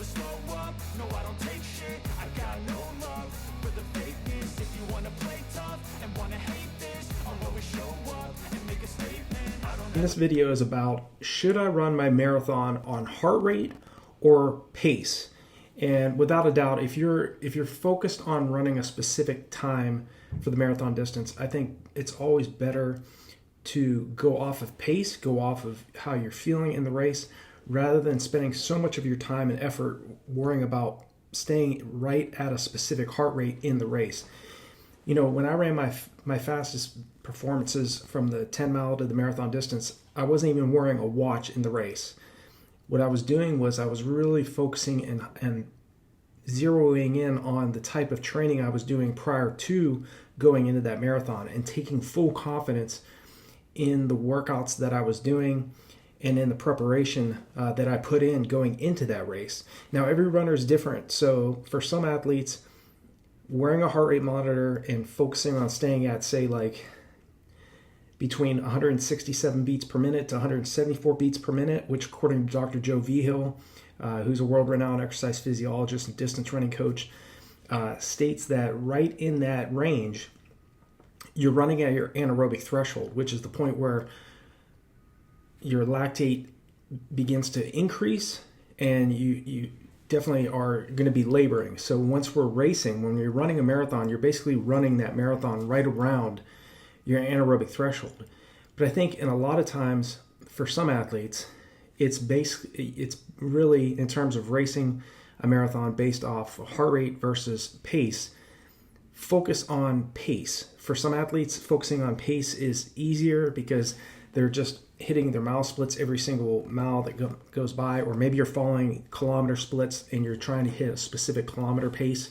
never slow up, no I don't take shit, I got no love for the fakeness. If you wanna play tough and wanna hate this, I'll always show up and make a statement. I don't. This video is about, should I run my marathon on heart rate or pace? And without a doubt, if you're focused on running a specific time for the marathon distance, I think it's always better to go off of pace, go off of how you're feeling in the race, rather than spending so much of your time and effort worrying about staying right at a specific heart rate in the race. You know, when I ran my fastest performances from the 10 mile to the marathon distance, I wasn't even wearing a watch in the race. What I was doing was I was really focusing and zeroing in on the type of training I was doing prior to going into that marathon, and taking full confidence in the workouts that I was doing and in the preparation that I put in going into that race. Now, every runner is different. So for some athletes, wearing a heart rate monitor and focusing on staying at, say, like between 167 beats per minute to 174 beats per minute, which according to Dr. Joe Vigil, who's a world-renowned exercise physiologist and distance running coach, states that right in that range, you're running at your anaerobic threshold, which is the point where your lactate begins to increase and you definitely are going to be laboring. So once we're racing, when you're running a marathon, you're basically running that marathon right around your anaerobic threshold. But I think in a lot of times for some athletes, it's really, in terms of racing a marathon based off heart rate versus pace, focus on pace. For some athletes, focusing on pace is easier because they're just hitting their mile splits every single mile that goes by, or maybe you're following kilometer splits and you're trying to hit a specific kilometer pace.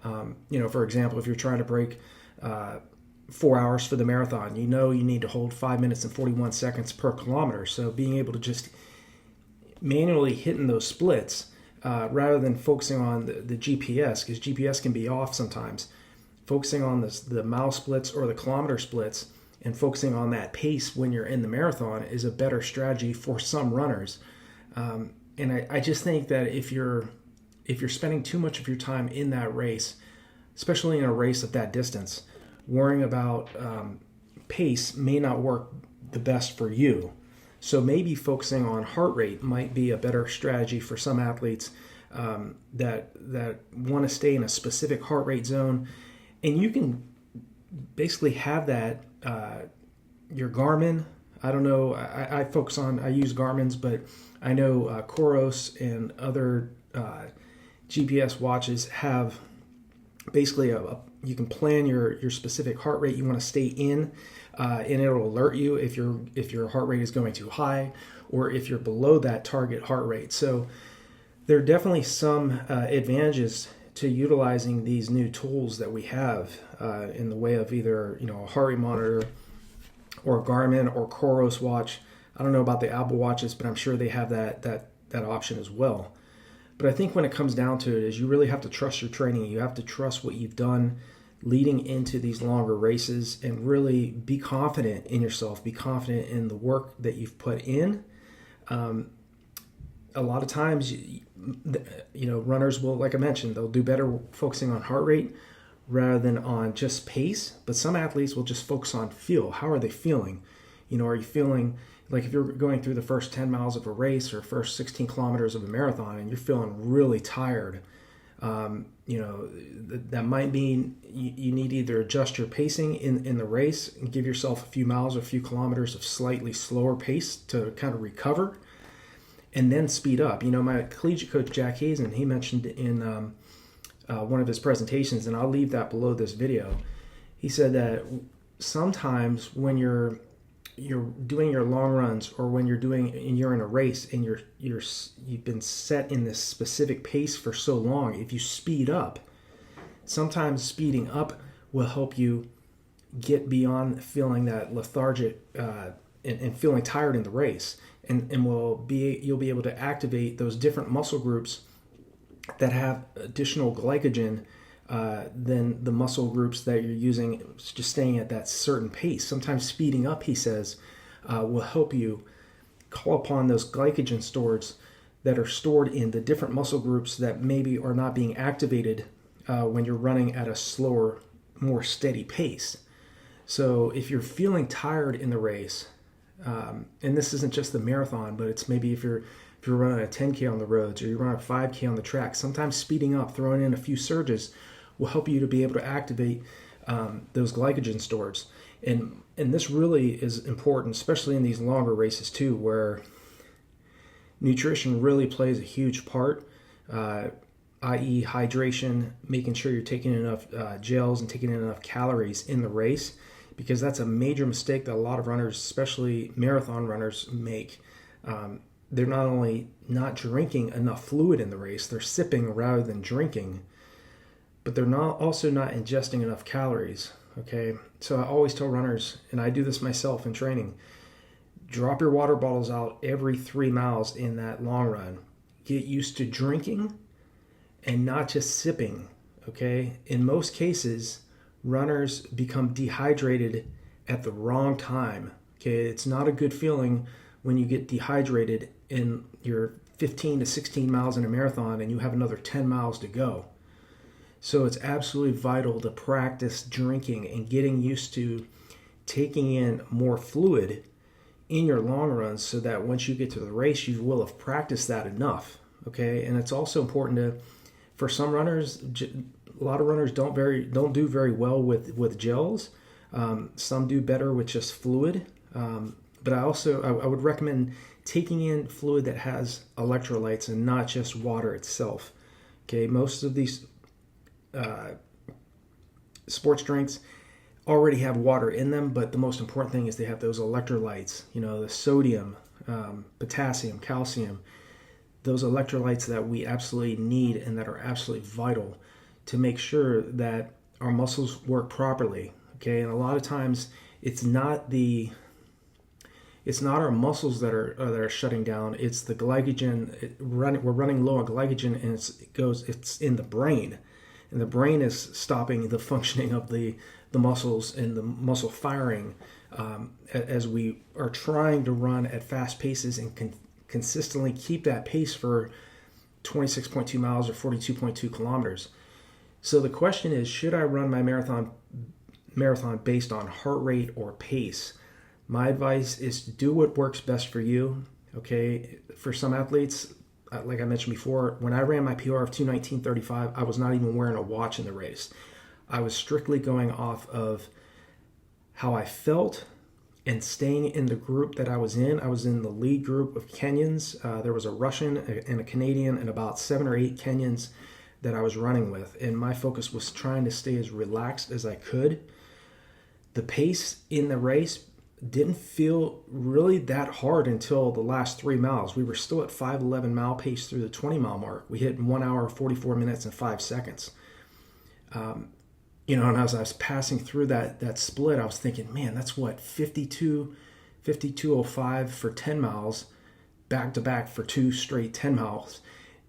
For example, if you're trying to break 4 hours for the marathon, you know you need to hold 5 minutes and 41 seconds per kilometer. So being able to just manually hitting those splits rather than focusing on the GPS, because GPS can be off sometimes, focusing on the mile splits or the kilometer splits and focusing on that pace when you're in the marathon is a better strategy for some runners. And I just think that if you're spending too much of your time in that race, especially in a race of that distance, worrying about pace may not work the best for you. So maybe focusing on heart rate might be a better strategy for some athletes that want to stay in a specific heart rate zone. And you can basically have that, your Garmin. I don't know, I use Garmin's, but I know Coros and other GPS watches have basically you can plan your specific heart rate you want to stay in, and it'll alert you if your heart rate is going too high or if you're below that target heart rate. So there are definitely some advantages to utilizing these new tools that we have in the way of either a heart rate monitor or Garmin or Coros watch. I don't know about the Apple watches, but I'm sure they have that option as well. But I think when it comes down to it, is you really have to trust your training. You have to trust what you've done leading into these longer races, and really be confident in yourself. Be confident in the work that you've put in. A lot of times, runners will, like I mentioned, they'll do better focusing on heart rate rather than on just pace. But some athletes will just focus on feel. How are they feeling? Are you feeling like, if you're going through the first 10 miles of a race or first 16 kilometers of a marathon and you're feeling really tired, that might mean you need to either adjust your pacing in the race and give yourself a few miles or a few kilometers of slightly slower pace to kind of recover, and then speed up. My collegiate coach, Jack Hazen, he mentioned in one of his presentations, and I'll leave that below this video, he said that sometimes when you're doing your long runs, or when you're in a race and you've been set in this specific pace for so long, if you speed up, sometimes speeding up will help you get beyond feeling that lethargic and feeling tired in the race, and you'll be able to activate those different muscle groups that have additional glycogen than the muscle groups that you're using just staying at that certain pace. Sometimes speeding up, he says, will help you call upon those glycogen stores that are stored in the different muscle groups that maybe are not being activated when you're running at a slower, more steady pace. So if you're feeling tired in the race, and this isn't just the marathon, but it's maybe if you're running a 10K on the roads or you're running a 5K on the track, sometimes speeding up, throwing in a few surges will help you to be able to activate those glycogen stores. And this really is important, especially in these longer races too, where nutrition really plays a huge part, i.e. hydration, making sure you're taking enough gels and taking in enough calories in the race, because that's a major mistake that a lot of runners, especially marathon runners, make. They're not only not drinking enough fluid in the race, they're sipping rather than drinking, but they're also not ingesting enough calories. Okay, so I always tell runners, and I do this myself in training, drop your water bottles out every 3 miles in that long run. Get used to drinking and not just sipping. Okay, in most cases, runners become dehydrated at the wrong time. Okay, it's not a good feeling when you get dehydrated in your 15 to 16 miles in a marathon and you have another 10 miles to go. So it's absolutely vital to practice drinking and getting used to taking in more fluid in your long runs, so that once you get to the race, you will have practiced that enough. Okay, and it's also important for some runners, a lot of runners don't do very well with gels. Some do better with just fluid. But I would recommend taking in fluid that has electrolytes and not just water itself. Okay, most of these sports drinks already have water in them, but the most important thing is they have those electrolytes, the sodium, potassium, calcium, those electrolytes that we absolutely need and that are absolutely vital to make sure that our muscles work properly. Okay, and a lot of times it's not our muscles that are shutting down, it's the glycogen. We're running low on glycogen, and it's in the brain. And the brain is stopping the functioning of the muscles and the muscle firing as we are trying to run at fast paces and consistently keep that pace for 26.2 miles or 42.2 kilometers. So the question is, should I run my marathon based on heart rate or pace? My advice is to do what works best for you. Okay, for some athletes, like I mentioned before, when I ran my PR of 2:19:35, I was not even wearing a watch in the race. I was strictly going off of how I felt and staying in the group that I was in. I was in the lead group of Kenyans. There was a Russian and a Canadian and about 7 or 8 Kenyans that I was running with. And my focus was trying to stay as relaxed as I could. The pace in the race didn't feel really that hard until the last 3 miles. We were still at 5:11 mile pace through the 20 mile mark. We hit 1 hour, 44 minutes and 5 seconds. And as I was passing through that split, I was thinking, man, that's what, 52:05 for 10 miles, back to back for 2 straight 10 miles.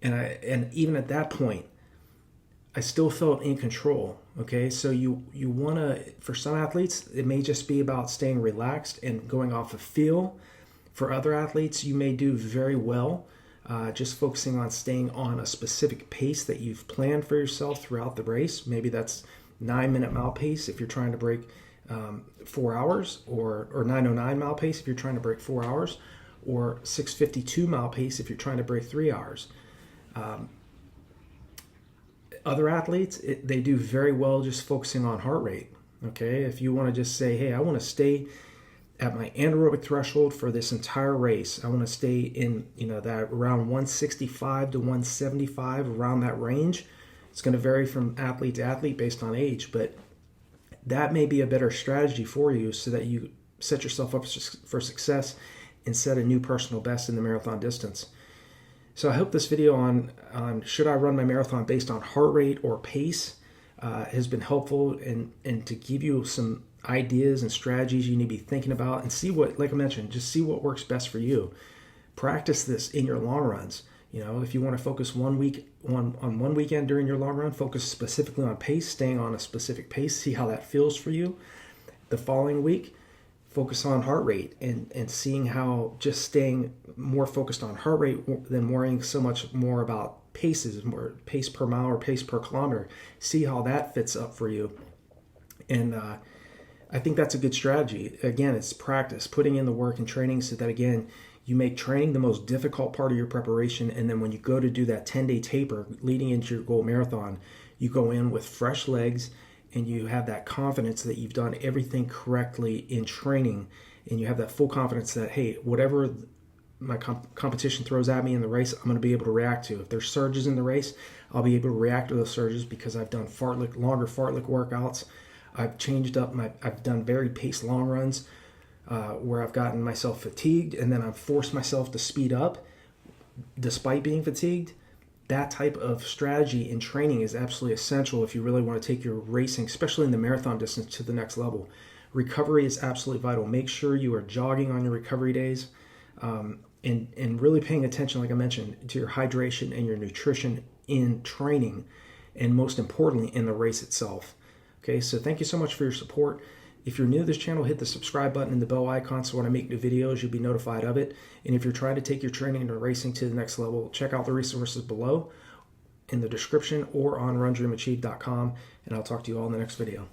And even at that point, I still felt in control. Okay, so you want to, for some athletes, it may just be about staying relaxed and going off of feel. For other athletes, you may do very well just focusing on staying on a specific pace that you've planned for yourself throughout the race. Maybe that's 9-minute mile pace if you're trying to break 4 hours, or 9:09 mile pace if you're trying to break 4 hours, or 6:52 mile pace if you're trying to break 3 hours. Other athletes, they do very well just focusing on heart rate. Okay, if you want to just say, hey, I want to stay at my anaerobic threshold for this entire race. I want to stay in that around 165 to 175, around that range. It's going to vary from athlete to athlete based on age, but that may be a better strategy for you so that you set yourself up for success and set a new personal best in the marathon distance. So I hope this video on should I run my marathon based on heart rate or pace has been helpful, and to give you some ideas and strategies you need to be thinking about, and see what, like I mentioned, just see what works best for you. Practice this in your long runs. If you want to focus on one weekend during your long run, focus specifically on pace, staying on a specific pace, see how that feels for you. The following week, focus on heart rate and seeing how just staying more focused on heart rate than worrying so much more about paces, more pace per mile or pace per kilometer. See how that fits up for you. And I think that's a good strategy. Again, it's practice, putting in the work and training so that, again, you make training the most difficult part of your preparation. And then when you go to do that 10-day taper leading into your goal marathon, you go in with fresh legs and you have that confidence that you've done everything correctly in training. And you have that full confidence that, hey, whatever my competition throws at me in the race, I'm going to be able to react to. If there's surges in the race, I'll be able to react to those surges because I've done longer fartlek workouts. I've changed up I've done very paced long runs where I've gotten myself fatigued and then I've forced myself to speed up despite being fatigued. That type of strategy in training is absolutely essential if you really want to take your racing, especially in the marathon distance, to the next level. Recovery is absolutely vital. Make sure you are jogging on your recovery days and really paying attention, like I mentioned, to your hydration and your nutrition in training, and most importantly, in the race itself. Okay, so thank you so much for your support. If you're new to this channel, hit the subscribe button and the bell icon so when I make new videos, you'll be notified of it. And if you're trying to take your training and racing to the next level, check out the resources below in the description or on RunDreamAchieve.com, and I'll talk to you all in the next video.